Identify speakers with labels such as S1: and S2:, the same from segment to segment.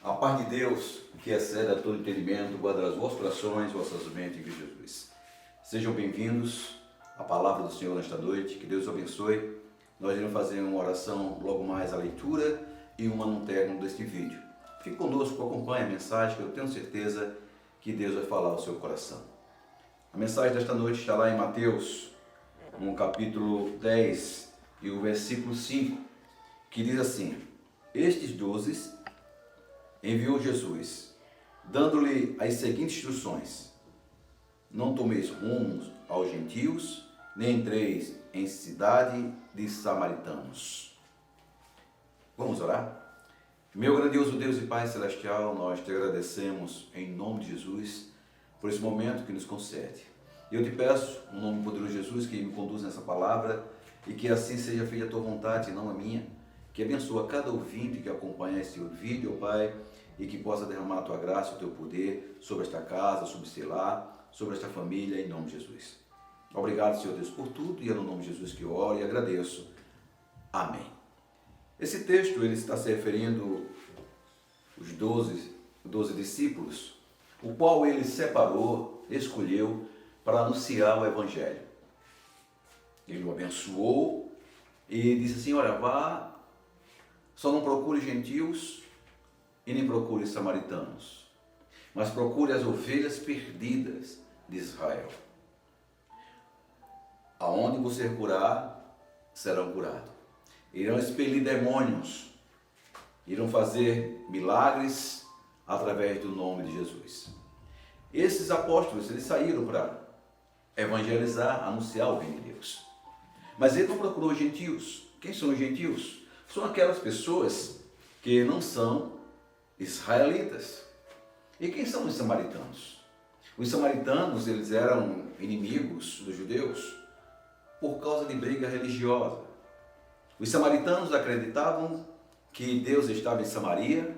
S1: A paz de Deus, que excede a todo entendimento, guardará os vossos corações, vossas mentes em Cristo Jesus. Sejam bem-vindos à palavra do Senhor nesta noite, que Deus abençoe. Nós iremos fazer uma oração logo mais à leitura e uma no término deste vídeo. Fique conosco, acompanhe a mensagem, que eu tenho certeza que Deus vai falar ao seu coração. A mensagem desta noite está lá em Mateus, no capítulo 10 e o versículo 5, que diz assim: Estes 12 enviou Jesus, dando-lhe as seguintes instruções: não tomeis rumos aos gentios, nem entreis em cidade de samaritanos. Vamos orar? Meu grandioso Deus e Pai Celestial, nós te agradecemos em nome de Jesus por esse momento que nos concede. Eu te peço, no nome poderoso de Jesus, que me conduza nessa palavra e que assim seja feita a tua vontade e não a minha. Que abençoa cada ouvinte que acompanha esse vídeo, Pai, e que possa derramar a tua graça, o teu poder sobre esta casa, sobre esse lar, sobre esta família, em nome de Jesus. Obrigado, Senhor Deus, por tudo, e é no nome de Jesus que eu oro e agradeço. Amém. Esse texto, ele está se referindo aos 12 discípulos, o qual ele separou, escolheu para anunciar o Evangelho. Ele o abençoou e disse assim: olha, vá, só não procure gentios e nem procure samaritanos, mas procure as ovelhas perdidas de Israel. Aonde você curar, serão curados. Irão expelir demônios, irão fazer milagres através do nome de Jesus. Esses apóstolos, eles saíram para evangelizar, anunciar o reino de Deus. Mas ele não procurou gentios. Quem são os gentios? São aquelas pessoas que não são israelitas. E quem são os samaritanos? Os samaritanos, eles eram inimigos dos judeus por causa de briga religiosa. Os samaritanos acreditavam que Deus estava em Samaria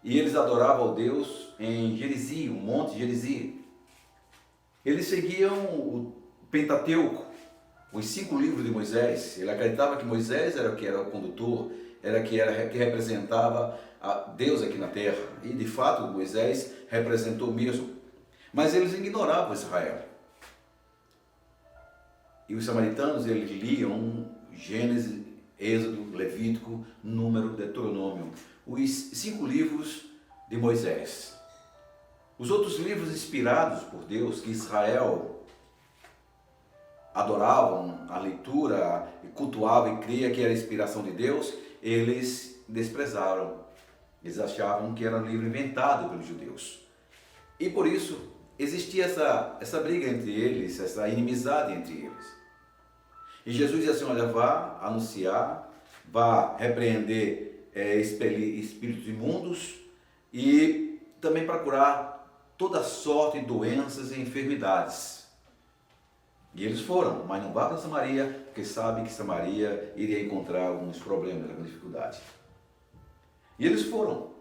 S1: e eles adoravam ao Deus em Gerizim, o monte Gerizim. Eles seguiam o Pentateuco, os 5 livros de Moisés. Ele acreditava que Moisés era o que era o condutor, que representava a Deus aqui na terra. E de fato Moisés representou mesmo. Mas eles ignoravam Israel. E os samaritanos, eles liam Gênesis, Êxodo, Levítico, Número, Deuteronômio, os 5 livros de Moisés. Os outros livros inspirados por Deus, que Israel adoravam a leitura, cultuava e cria que era a inspiração de Deus, eles desprezaram. Eles achavam que era um livro inventado pelos judeus. E por isso existia essa briga entre eles, essa inimizade entre eles. E Jesus disse assim: olha, vá anunciar, vá repreender, expelir espíritos imundos e também para curar toda sorte de doenças e enfermidades. E eles foram, mas não vá para Samaria, porque sabe que Samaria iria encontrar alguns problemas, algumas dificuldades. E eles foram.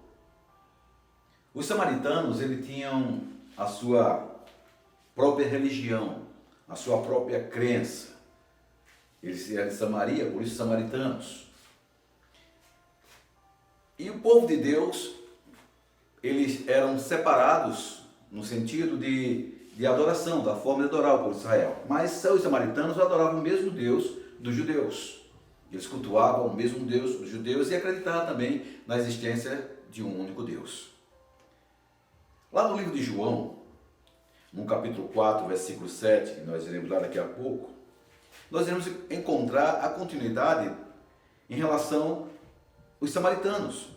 S1: Os samaritanos, eles tinham a sua própria religião, a sua própria crença. Eles eram de Samaria, por isso samaritanos. E o povo de Deus, eles eram separados no sentido de adoração, da forma de adorar o povo de Israel. Mas os samaritanos adoravam o mesmo Deus dos judeus. Eles cultuavam o mesmo Deus dos judeus e acreditavam também na existência de um único Deus. Lá no livro de João, no capítulo 4, versículo 7, que nós iremos lá daqui a pouco, nós iremos encontrar a continuidade em relação aos samaritanos.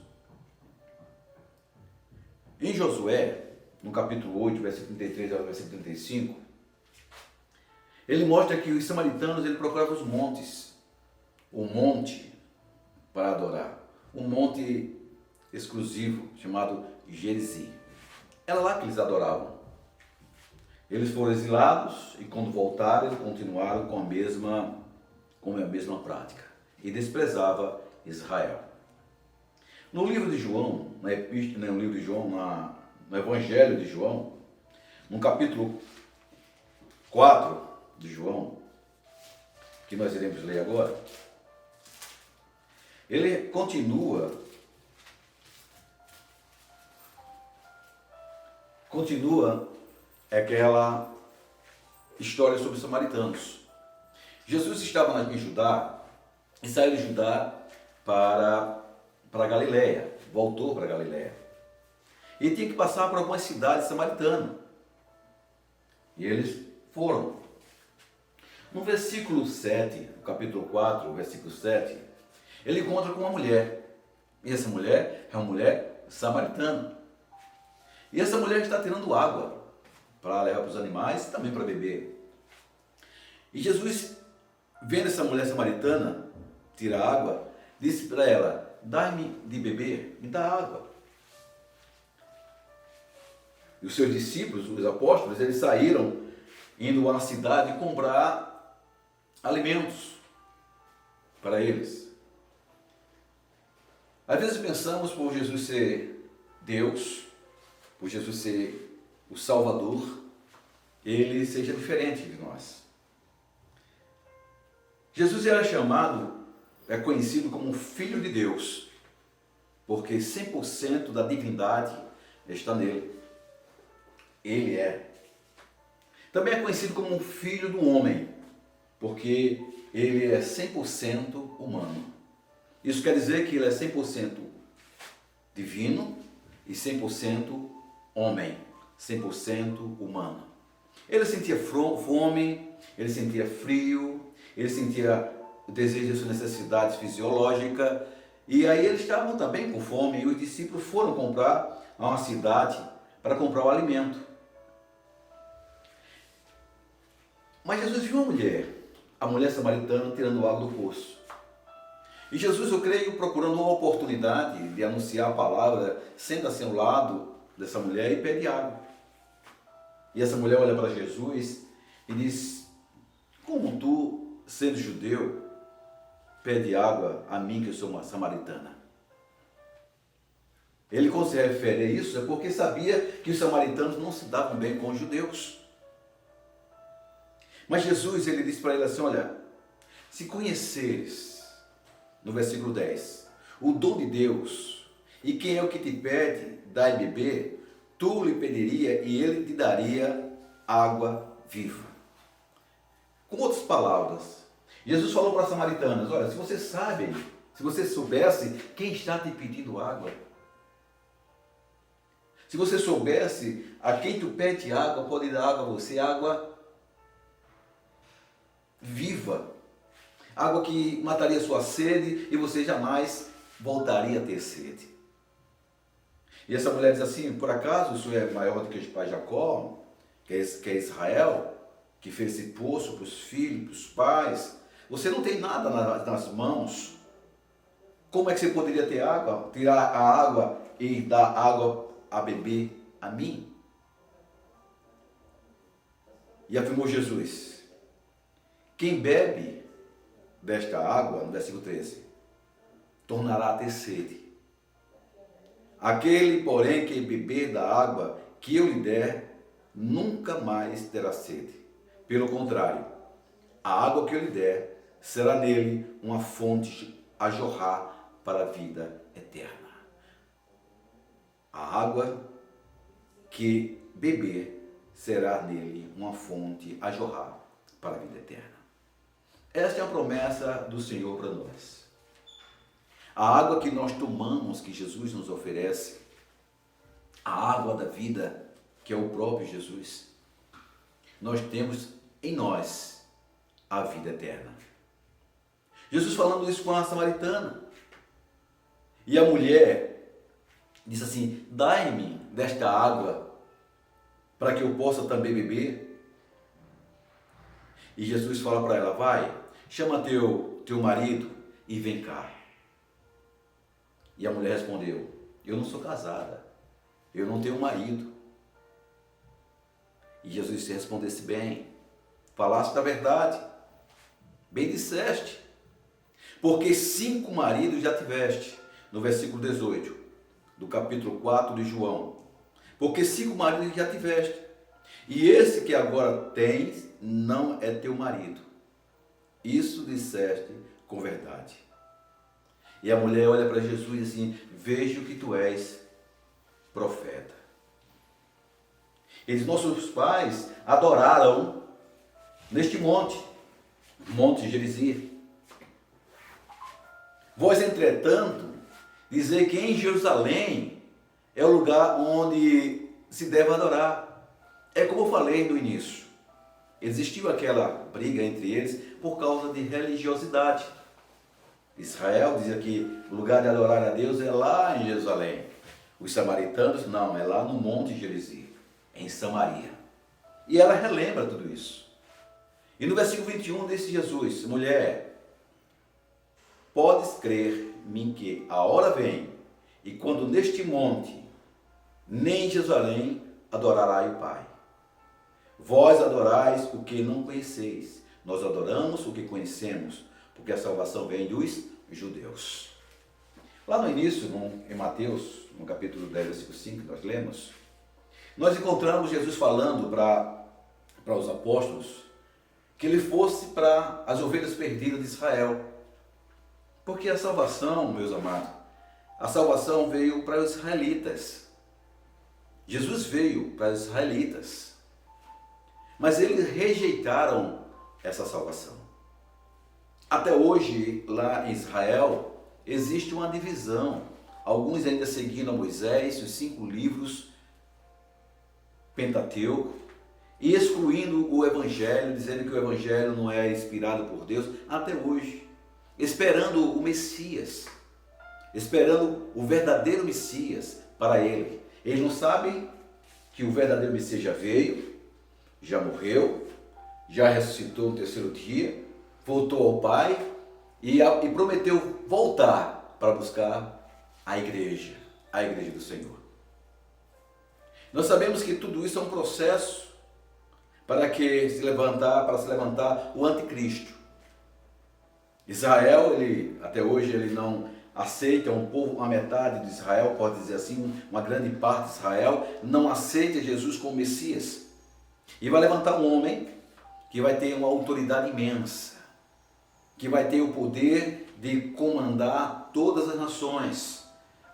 S1: Em Josué, no capítulo 8, versículo 33 ao versículo 35, ele mostra que os samaritanos eles procuravam os montes, o monte para adorar, um monte exclusivo chamado Gerizim. Era lá que eles adoravam. Eles foram exilados e quando voltaram, eles continuaram com a mesma prática e desprezava Israel. No livro de João, no Evangelho de João, no capítulo 4 de João, que nós iremos ler agora, ele continua Continua aquela história sobre os samaritanos. Jesus estava em Judá e saiu de Judá para Galiléia, voltou para Galiléia. E tinha que passar por algumas cidades samaritanas. E eles foram. No versículo 7, no capítulo 4, versículo 7, ele encontra com uma mulher. E essa mulher é uma mulher samaritana. E essa mulher está tirando água para levar para os animais e também para beber. E Jesus, vendo essa mulher samaritana tirar água, disse para ela: dai-me de beber, me dá água. E os seus discípulos, os apóstolos, eles saíram indo à cidade comprar alimentos para eles. Às vezes pensamos, por Jesus ser Deus, por Jesus ser o Salvador, ele seja diferente de nós. Jesus era chamado, é conhecido como Filho de Deus, porque 100% da divindade está nele. Ele é. Também é conhecido como Filho do Homem, porque ele é 100% humano. Isso quer dizer que ele é 100% divino e 100% homem, 100% humano. Ele sentia fome, ele sentia frio, ele sentia o desejo de suas necessidades fisiológicas, e aí eles estavam também com fome, e os discípulos foram comprar a uma cidade para comprar o alimento. Mas Jesus viu uma mulher, a mulher samaritana, tirando água do poço. E Jesus, eu creio, procurando uma oportunidade de anunciar a palavra, senta-se ao lado dessa mulher e pede água. E essa mulher olha para Jesus e diz: como tu, sendo judeu, pede água a mim, que eu sou uma samaritana? Ele, quando se refere a isso, é porque sabia que os samaritanos não se davam bem com os judeus. Mas Jesus, ele disse para ele assim: olha, se conheceres, no versículo 10, o dom de Deus, e quem é o que te pede, dai beber, tu lhe pediria e ele te daria água viva. Com outras palavras, Jesus falou para as samaritanas: olha, se vocês sabem, se você soubesse quem está te pedindo água, se você soubesse a quem tu pede água, pode dar água a você, água viva, água que mataria sua sede e você jamais voltaria a ter sede. E essa mulher diz assim: por acaso o senhor é maior do que o pai Jacó, que é Israel, que fez esse poço para os filhos, para os pais? Você não tem nada nas mãos. Como é que você poderia ter água, tirar a água e dar água a beber a mim? E afirmou Jesus: quem bebe desta água, no versículo 13, tornará a ter sede. Aquele, porém, que beber da água que eu lhe der, nunca mais terá sede. Pelo contrário, a água que eu lhe der será nele uma fonte a jorrar para a vida eterna. A água que beber será nele uma fonte a jorrar para a vida eterna. Esta é a promessa do Senhor para nós. A água que nós tomamos, que Jesus nos oferece, a água da vida, que é o próprio Jesus, nós temos em nós a vida eterna. Jesus falando isso com a samaritana. E a mulher disse assim: dai-me desta água para que eu possa também beber. E Jesus fala para ela: vai, chama teu marido e vem cá. E a mulher respondeu: eu não sou casada, eu não tenho marido. E Jesus, se respondesse bem, falaste da verdade, bem disseste, porque 5 maridos já tiveste, no versículo 18, do capítulo 4 de João. Porque 5 maridos já tiveste, e esse que agora tens não é teu marido. Isso disseste com verdade. E a mulher olha para Jesus e diz assim: vejo que tu és profeta. Ele diz, nossos pais adoraram neste monte, Monte Gerizim. Vós, entretanto, dizer que em Jerusalém é o lugar onde se deve adorar. É como eu falei no início. Existiu aquela briga entre eles por causa de religiosidade. Israel dizia que o lugar de adorar a Deus é lá em Jerusalém. Os samaritanos, não, é lá no Monte Gerizim, em Samaria. E ela relembra tudo isso. E no versículo 21 disse Jesus, mulher, podes crer-me que a hora vem, e quando neste monte, nem em Jerusalém, adorará o Pai. Vós adorais o que não conheceis, nós adoramos o que conhecemos, porque a salvação vem dos judeus. Lá no início, em Mateus, no capítulo 10, versículo 5, que nós lemos, nós encontramos Jesus falando para os apóstolos que ele fosse para as ovelhas perdidas de Israel. Porque a salvação, meus amados, a salvação veio para os israelitas. Jesus veio para os israelitas. Mas eles rejeitaram essa salvação. Até hoje, lá em Israel, existe uma divisão. Alguns ainda seguindo a Moisés, os 5 livros Pentateuco, e excluindo o Evangelho, dizendo que o Evangelho não é inspirado por Deus, até hoje. Esperando o Messias, esperando o verdadeiro Messias para ele. Eles não sabem que o verdadeiro Messias já veio, já morreu, já ressuscitou no 3º dia, voltou ao Pai e prometeu voltar para buscar a igreja do Senhor. Nós sabemos que tudo isso é um processo para se levantar o anticristo. Israel, até hoje, ele não aceita, um povo, uma metade de Israel, pode dizer assim, uma grande parte de Israel, não aceita Jesus como Messias. E vai levantar um homem que vai ter uma autoridade imensa, que vai ter o poder de comandar todas as nações.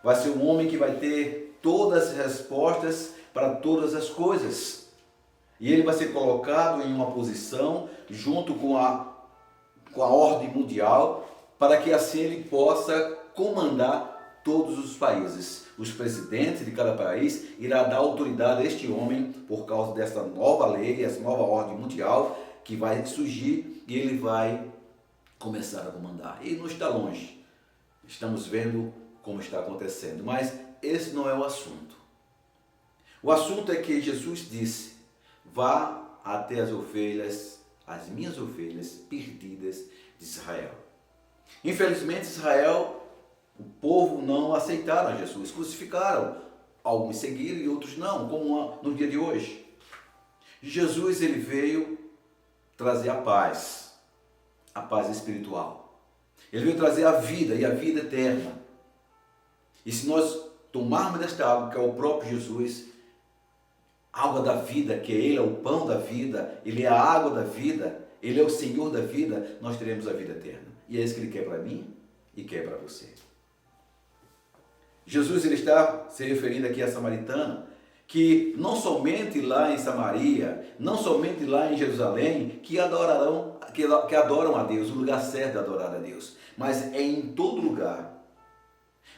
S1: Vai ser um homem que vai ter todas as respostas para todas as coisas. E ele vai ser colocado em uma posição junto com a ordem mundial, para que assim ele possa comandar todos os países. Os presidentes de cada país irá dar autoridade a este homem por causa dessa nova lei, essa nova ordem mundial que vai surgir, e ele vai começar a comandar. E não está longe. Estamos vendo como está acontecendo, mas esse não é o assunto. O assunto é que Jesus disse: vá até as ovelhas, as minhas ovelhas perdidas de Israel. Infelizmente, Israel, o povo não aceitaram Jesus, crucificaram. Alguns seguiram e outros não, como no dia de hoje. Jesus, ele veio trazer a paz espiritual. Ele veio trazer a vida e a vida eterna. E se nós tomarmos desta água, que é o próprio Jesus, água da vida, que Ele é o pão da vida, Ele é a água da vida, Ele é o Senhor da vida, nós teremos a vida eterna. E é isso que Ele quer para mim e quer para você. Jesus, ele está se referindo aqui à samaritana, que não somente lá em Samaria, não somente lá em Jerusalém, que adoram a Deus, o lugar certo de adorar a Deus, mas é em todo lugar.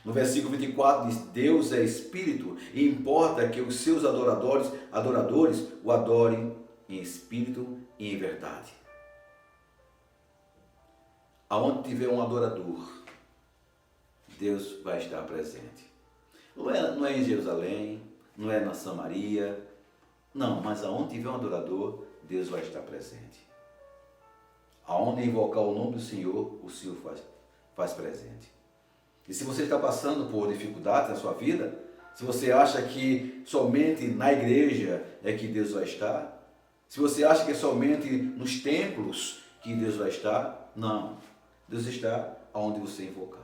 S1: No versículo 24 diz: Deus é Espírito e importa que os seus adoradores o adorem em espírito e em verdade. Aonde tiver um adorador, Deus vai estar presente. Não é em Jerusalém, não é na Samaria, não, mas aonde tiver um adorador, Deus vai estar presente. Aonde invocar o nome do Senhor, o Senhor faz presente. E se você está passando por dificuldades na sua vida, se você acha que somente na igreja é que Deus vai estar, se você acha que é somente nos templos que Deus vai estar, não. Deus está onde você invocar.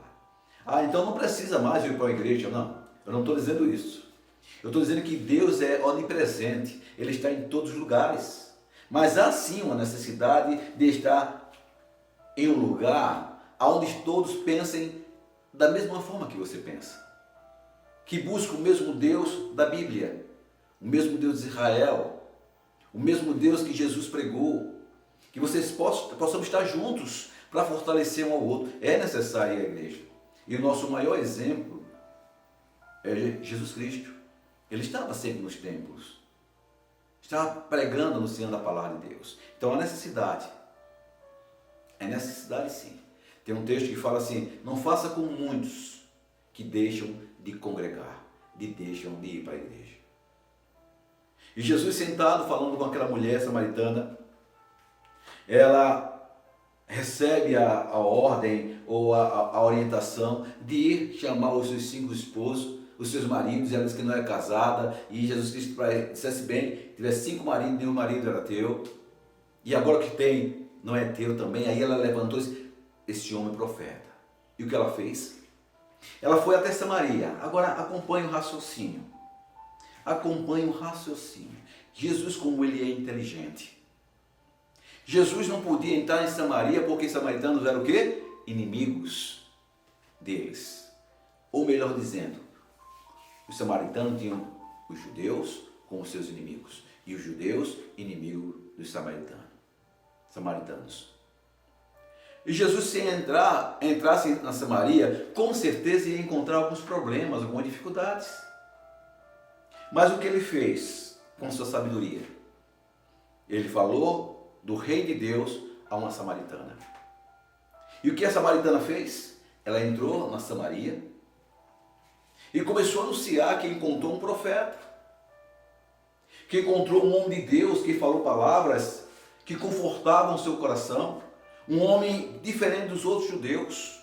S1: Então não precisa mais ir para a igreja, não. Eu não estou dizendo isso. Eu estou dizendo que Deus é onipresente. Ele está em todos os lugares. Mas há sim uma necessidade de estar em um lugar onde todos pensem da mesma forma que você pensa. Que busca o mesmo Deus da Bíblia. o mesmo Deus de Israel, o mesmo Deus que Jesus pregou, que vocês possam estar juntos para fortalecer um ao outro. É necessária a igreja. E o nosso maior exemplo é Jesus Cristo. Ele estava sempre nos templos, estava pregando, anunciando a palavra de Deus. Então há necessidade. É necessidade sim. Tem um texto que fala assim: não faça como muitos que deixam de congregar, deixam de ir para a igreja. E Jesus sentado falando com aquela mulher samaritana, ela recebe a ordem ou a orientação de ir chamar os seus 5 esposos, os seus maridos, e ela disse que não era casada, e Jesus Cristo dissesse bem, tivesse 5 maridos, nenhum marido era teu, e agora que tem, não é teu também. Aí ela levantou esse homem profeta. E o que ela fez? Ela foi até Samaria. Agora acompanhe o raciocínio. Acompanhe o raciocínio. Jesus, como ele é inteligente. Jesus não podia entrar em Samaria porque os samaritanos eram o quê? Inimigos deles. Ou melhor dizendo, os samaritanos tinham os judeus como seus inimigos. E os judeus, inimigos dos samaritanos. E Jesus, se entrasse na Samaria, com certeza ia encontrar alguns problemas, algumas dificuldades. Mas o que ele fez com sua sabedoria? Ele falou do Rei de Deus a uma samaritana. E o que a samaritana fez? Ela entrou na Samaria e começou a anunciar que encontrou um profeta, que encontrou um homem de Deus que falou palavras que confortavam o seu coração, um homem diferente dos outros judeus,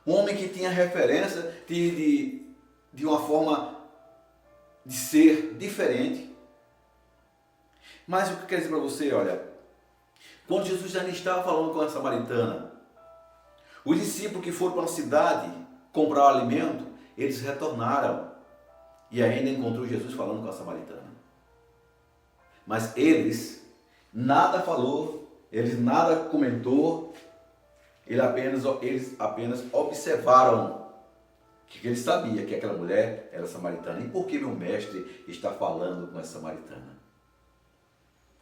S1: um homem que tinha referência de uma forma de ser diferente. Mas o que eu quero dizer para você, olha, quando Jesus ainda estava falando com a samaritana, os discípulos que foram para a cidade comprar o alimento, eles retornaram e ainda encontrou Jesus falando com a samaritana. Mas eles nada falou, eles nada comentou, eles apenas observaram que ele sabia que aquela mulher era samaritana. E por que meu mestre está falando com essa samaritana?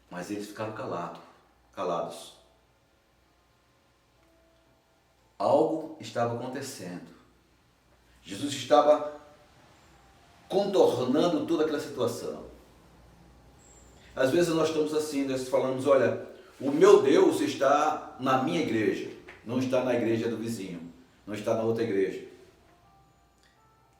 S1: Mas eles ficaram calados. Algo estava acontecendo. Jesus estava contornando toda aquela situação. Às vezes nós estamos assim, nós falamos, olha, o meu Deus está na minha igreja, não está na igreja do vizinho, não está na outra igreja.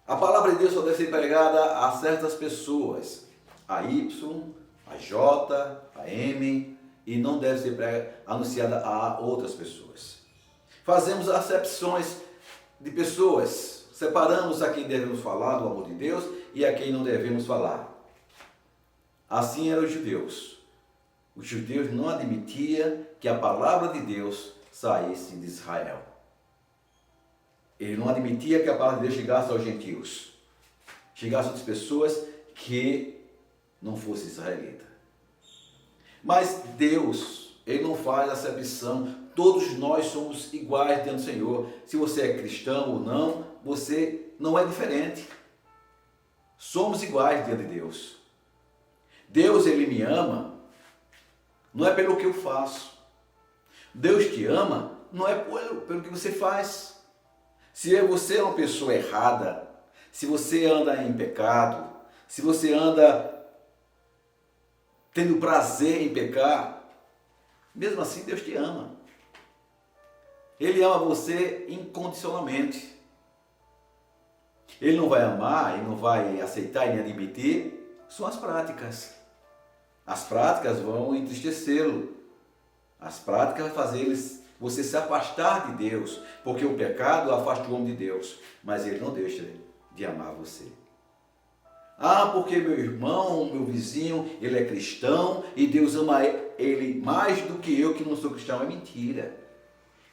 S1: A palavra de Deus só deve ser pregada a certas pessoas, a Y, a J, a M, e não deve ser anunciada a outras pessoas. Fazemos acepções de pessoas, separamos a quem devemos falar do amor de Deus e a quem não devemos falar. Assim eram os judeus. Os judeus não admitiam que a palavra de Deus saísse de Israel. Ele não admitia que a palavra de Deus chegasse aos gentios, chegasse a outras pessoas que não fossem israelitas. Mas Deus, Ele não faz acepção. Todos nós somos iguais diante do Senhor. Se você é cristão ou não, você não é diferente. Somos iguais diante de Deus. Deus, Ele me ama, não é pelo que eu faço. Deus te ama, não é pelo que você faz. Se você é uma pessoa errada, se você anda em pecado, se você anda tendo prazer em pecar, mesmo assim Deus te ama. Ele ama você incondicionalmente. Ele não vai amar, Ele não vai aceitar e nem admitir, são as práticas. As práticas vão entristecê-lo. As práticas vão fazer você se afastar de Deus, porque o pecado afasta o homem de Deus, mas ele não deixa de amar você. Ah, porque meu irmão, meu vizinho, ele é cristão e Deus ama ele mais do que eu que não sou cristão. É mentira.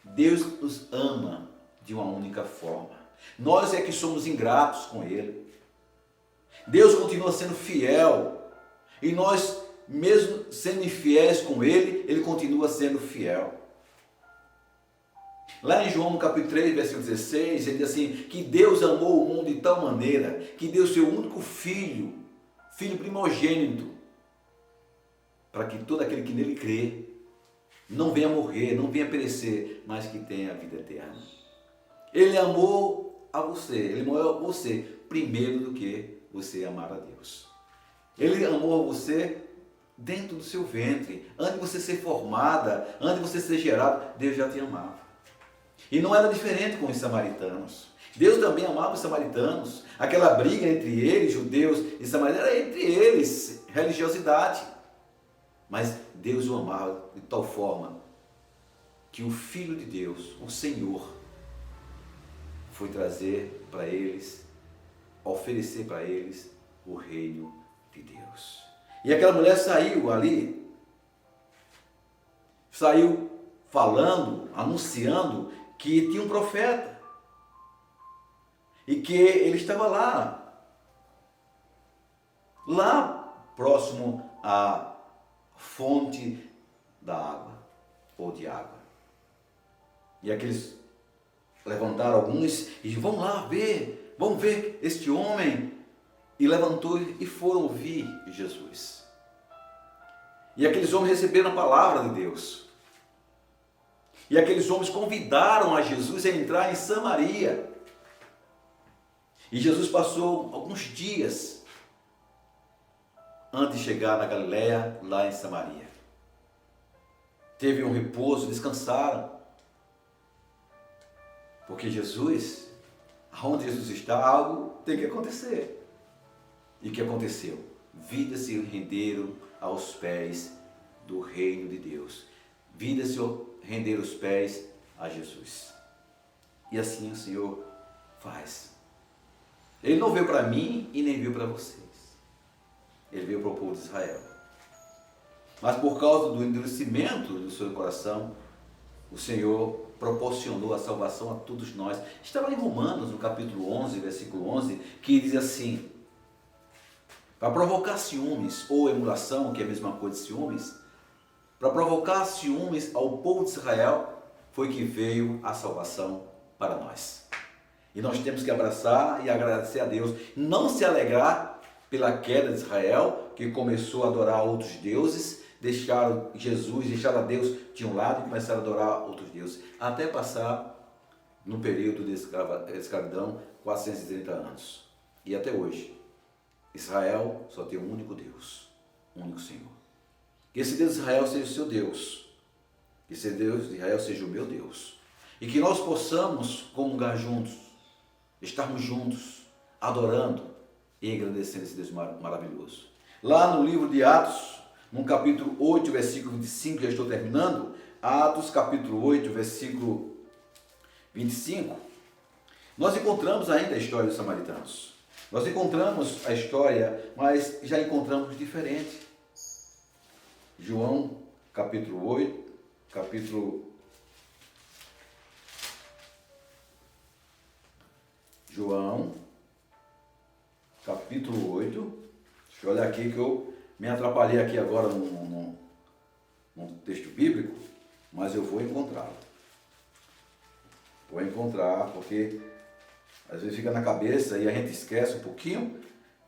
S1: Deus nos ama de uma única forma. Nós é que somos ingratos com Ele. Deus continua sendo fiel e nós, mesmo sendo infiéis com Ele, Ele continua sendo fiel. Lá em João, no capítulo 3, versículo 16, ele diz assim, que Deus amou o mundo de tal maneira que deu seu único filho, Filho primogênito, para que todo aquele que nele crê não venha morrer, não venha perecer, mas que tenha a vida eterna. Ele amou a você, ele amou você primeiro do que você amar a Deus. Ele amou você dentro do seu ventre, antes de você ser formada, antes de você ser gerado, Deus já te amava. E não era diferente com os samaritanos. Deus também amava os samaritanos. Aquela briga entre eles, judeus e samaritanos, era entre eles, religiosidade. Mas Deus o amava de tal forma que o Filho de Deus, o Senhor, foi trazer para eles, oferecer para eles o reino de Deus. E aquela mulher saiu ali, saiu falando, anunciando que tinha um profeta e que ele estava lá próximo à fonte da água ou de água. E aqueles levantaram alguns e vão lá ver, vamos ver este homem. E levantou e foram ouvir Jesus. E aqueles homens receberam a palavra de Deus. E aqueles homens convidaram a Jesus a entrar em Samaria. E Jesus passou alguns dias antes de chegar na Galileia, lá em Samaria. Teve um repouso, descansaram. Porque Jesus, aonde Jesus está, algo tem que acontecer. E o que aconteceu? Vidas se renderam aos pés do reino de Deus. Vidas se renderam aos pés a Jesus. E assim o Senhor faz. Ele não veio para mim e nem veio para vocês. Ele veio para o povo de Israel. Mas por causa do endurecimento do seu coração, o Senhor proporcionou a salvação a todos nós. Está lá em Romanos, no capítulo 11, versículo 11, que diz assim: para provocar ciúmes ou emulação, que é a mesma coisa de ciúmes, para provocar ciúmes ao povo de Israel, foi que veio a salvação para nós. E nós temos que abraçar e agradecer a Deus, não se alegrar pela queda de Israel, que começou a adorar outros deuses, deixaram Jesus, deixaram a Deus de um lado e começaram a adorar outros deuses, até passar no período de escravidão, 430 anos. E até hoje, Israel só tem um único Deus, um único Senhor. Que esse Deus de Israel seja o seu Deus, que esse Deus de Israel seja o meu Deus, e que nós possamos comungar juntos, estarmos juntos, adorando e agradecendo esse Deus maravilhoso. Lá no livro de Atos, no capítulo 8, versículo 25, já estou terminando, Atos capítulo 8, versículo 25, nós encontramos ainda a história dos samaritanos. Nós encontramos a história, mas já encontramos diferente. João, capítulo 8, João, capítulo 8. Deixa eu olhar aqui que eu me atrapalhei aqui agora num texto bíblico, mas eu vou encontrá-lo. Vou encontrar, porque às vezes fica na cabeça e a gente esquece um pouquinho,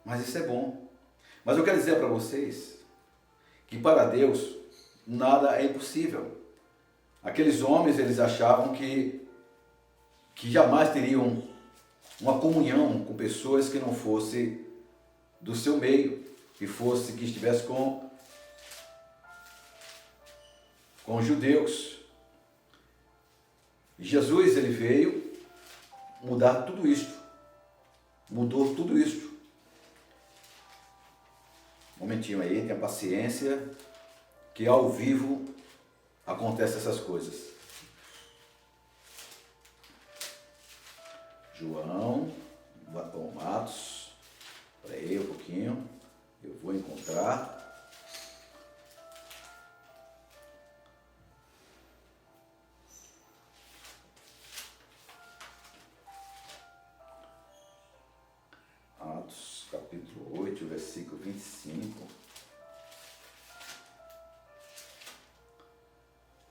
S1: mas isso é bom. Mas eu quero dizer para vocês que para Deus nada é impossível. Aqueles homens, eles achavam que jamais teriam uma comunhão com pessoas que não fosse do seu meio, que estivesse com os judeus. E Jesus, ele veio mudar tudo isto. Mudou tudo isto. Um momentinho aí, tenha paciência, que ao vivo acontecem essas coisas. João, Matos, espera aí um pouquinho, eu vou encontrar. Atos, capítulo 8, versículo 25.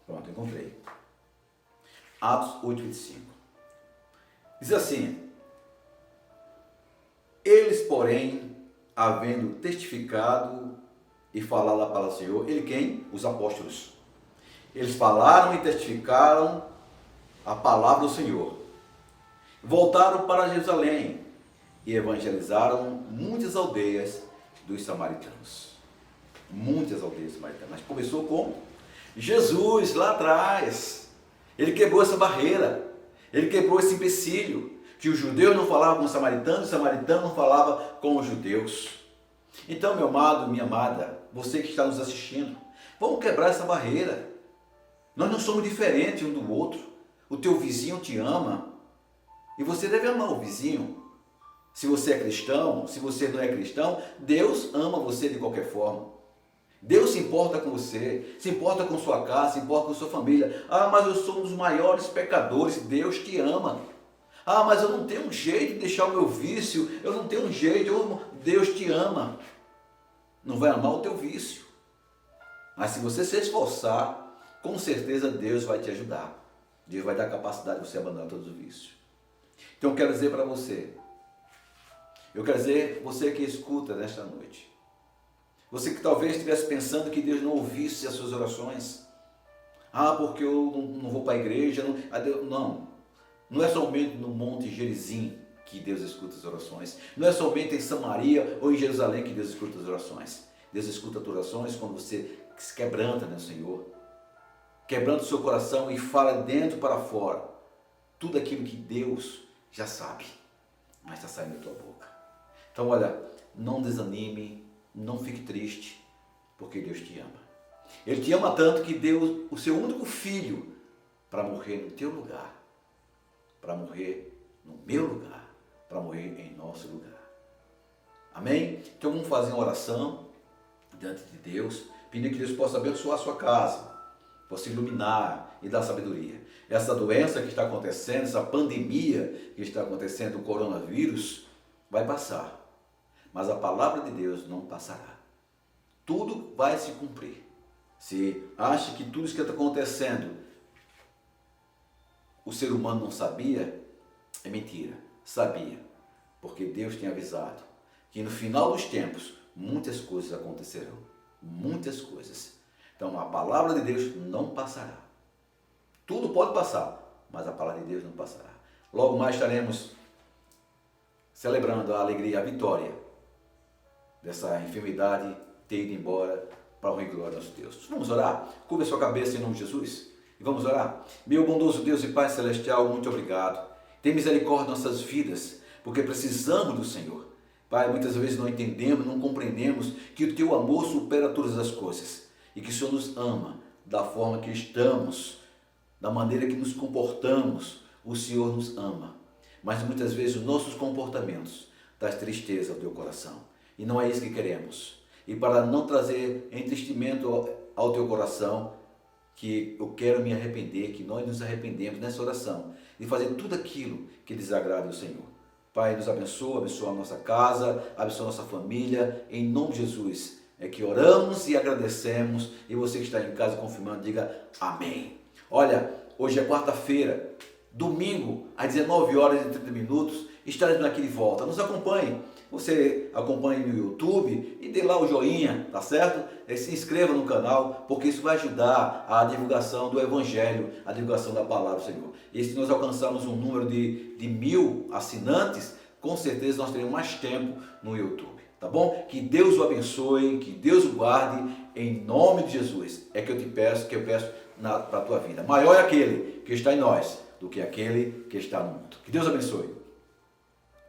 S1: Pronto, encontrei. Atos 8, 25. Diz assim: eles, porém, havendo testificado e falado a palavra do Senhor, ele quem? Os apóstolos. Eles falaram e testificaram a palavra do Senhor. Voltaram para Jerusalém e evangelizaram muitas aldeias dos samaritanos. Muitas aldeias samaritanas. Mas começou com Jesus lá atrás. Ele quebrou essa barreira. Ele quebrou esse empecilho. Que os judeus não falavam com os samaritanos não falavam com os judeus. Então, meu amado, minha amada, você que está nos assistindo, vamos quebrar essa barreira. Nós não somos diferentes um do outro. O teu vizinho te ama e você deve amar o vizinho. Se você é cristão, se você não é cristão, Deus ama você de qualquer forma. Deus se importa com você, se importa com sua casa, se importa com sua família. Ah, mas eu sou um dos maiores pecadores. Deus te ama. Ah, mas eu não tenho um jeito de deixar o meu vício, eu não tenho um jeito, Deus te ama. Não vai amar o teu vício. Mas se você se esforçar, com certeza Deus vai te ajudar. Deus vai dar capacidade de você abandonar todos os vícios. Então eu quero dizer para você, você que escuta nesta noite, você que talvez estivesse pensando que Deus não ouvisse as suas orações. Ah, porque eu não vou para a igreja, não é somente no Monte Gerizim que Deus escuta as orações. Não é somente em Samaria ou em Jerusalém que Deus escuta as orações. Deus escuta as orações quando você se quebranta, né, Senhor? Quebranta o seu coração e fala dentro para fora tudo aquilo que Deus já sabe, mas está saindo da tua boca. Então, olha, não desanime, não fique triste, porque Deus te ama. Ele te ama tanto que deu o seu único filho para morrer no teu lugar, para morrer no meu lugar, para morrer em nosso lugar. Amém? Então vamos fazer uma oração diante de Deus, pedindo que Deus possa abençoar a sua casa, possa iluminar e dar sabedoria. Essa doença que está acontecendo, essa pandemia que está acontecendo, o coronavírus, vai passar. Mas a palavra de Deus não passará. Tudo vai se cumprir. Se acha que tudo isso que está acontecendo, o ser humano não sabia, é mentira. Sabia. Porque Deus tem avisado que no final dos tempos, muitas coisas acontecerão. Muitas coisas. Então a palavra de Deus não passará. Tudo pode passar, mas a palavra de Deus não passará. Logo mais estaremos celebrando a alegria, a vitória dessa enfermidade ter ido embora para o reino e glória de nosso Deus. Vamos orar? Curva a sua cabeça em nome de Jesus e vamos orar. Meu bondoso Deus e Pai Celestial, muito obrigado. Tem misericórdia de nossas vidas, porque precisamos do Senhor. Pai, muitas vezes não entendemos, não compreendemos que o Teu amor supera todas as coisas e que o Senhor nos ama da forma que estamos, da maneira que nos comportamos. O Senhor nos ama, mas muitas vezes os nossos comportamentos traz tristeza ao Teu coração e não é isso que queremos. E para não trazer entristecimento ao Teu coração, que eu quero me arrepender, que nós nos arrependemos nessa oração de fazer tudo aquilo que desagrada ao Senhor. Pai, nos abençoa, abençoa a nossa casa, abençoa a nossa família, em nome de Jesus. É que oramos e agradecemos, e você que está em casa confirmando, diga amém. Olha, hoje é quarta-feira, domingo, às 19h30, estaremos aqui de volta. Nos acompanhe. Você acompanhe no YouTube e dê lá o joinha, tá certo? E se inscreva no canal, porque isso vai ajudar a divulgação do Evangelho, a divulgação da Palavra do Senhor. E se nós alcançarmos um número de 1000 assinantes, com certeza nós teremos mais tempo no YouTube, tá bom? Que Deus o abençoe, que Deus o guarde, em nome de Jesus. É que eu peço para a tua vida. Maior é aquele que está em nós do que aquele que está no mundo. Que Deus abençoe.